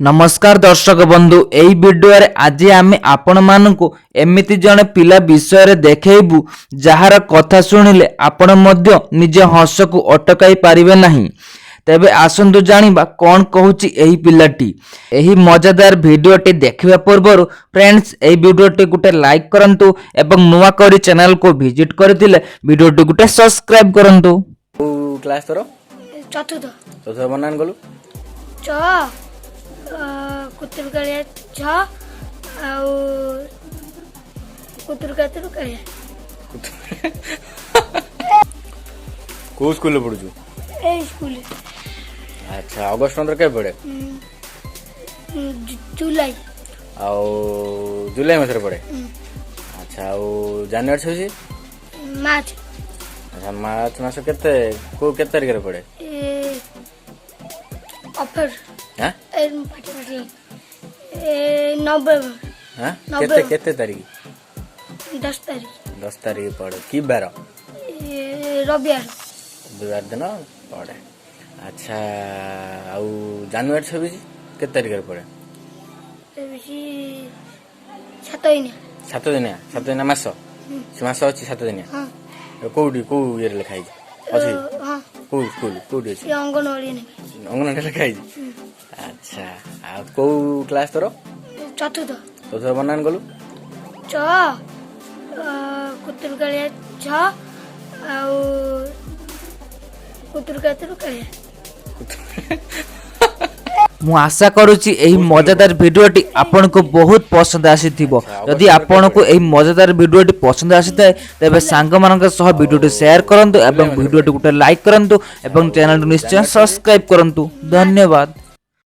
नमस्कार दर्शक बंधु एई वीडियो रे आज आमे आपण मानकु एमिति जणे पिला विषय रे देखेबु जहार कथा सुनिले आपण मध्य निजे हसकु अटकाई पारिबे नहीं। तेबे आसंतु जानिबा कोन कहूची एही पिलाटी। एही मजादार वीडियोटी देखिबा पूर्वरु फ्रेंड्स एही वीडियोटी गुटे लाइक करंतु एवं नुवा करी चैनल को विजिट करथिले वीडियोटी गुटे सब्सक्राइब करंतु। क्लास तोर चतुर्थ चतुर्थ बनान गलु च कुतुर कालिया छ आउ कुतुर कालिया को स्कूल में पढुछु ए स्कूल। अच्छा अगस्त 15 के पड़े जुलाई जुलाई मास रे पड़े। अच्छा जनवरी छुसी मार्च। अच्छा मार्च मास केते को केते तारिख रे पड़े ऑफर हां ए पाटी नवंबर हां केते केते तारिख 10 तारीख 10 तारिख पड़े की बार रविवार दिन पड़े। अच्छा जनवरी 26 केते तारिख रे पड़े 7 दिन मास से मास अछि 7 दिन हां कोडी को ये लिखाई अछि हां को स्कूल कोडी अछि अंगनवाड़ी नहीं अंगनवाड़ी लिखाई। अच्छा को क्लास तोर चतुर्थ चतुर्थ बनान गलु च कुतुर कालिया छ आउ कुतुर कालिया। मु आशा करुची एही मजादार वीडियोटी आपनको बहुत पसंद आसीथिबो। यदि आपनको एही मजादार वीडियोटी पसंद आसीथाय तेबे सांग मानक सह वीडियोटी शेयर करंतु एवं वीडियोटी गुटे लाइक करंतु एवं चैनल निश्चय सब्सक्राइब करंतु। धन्यवाद।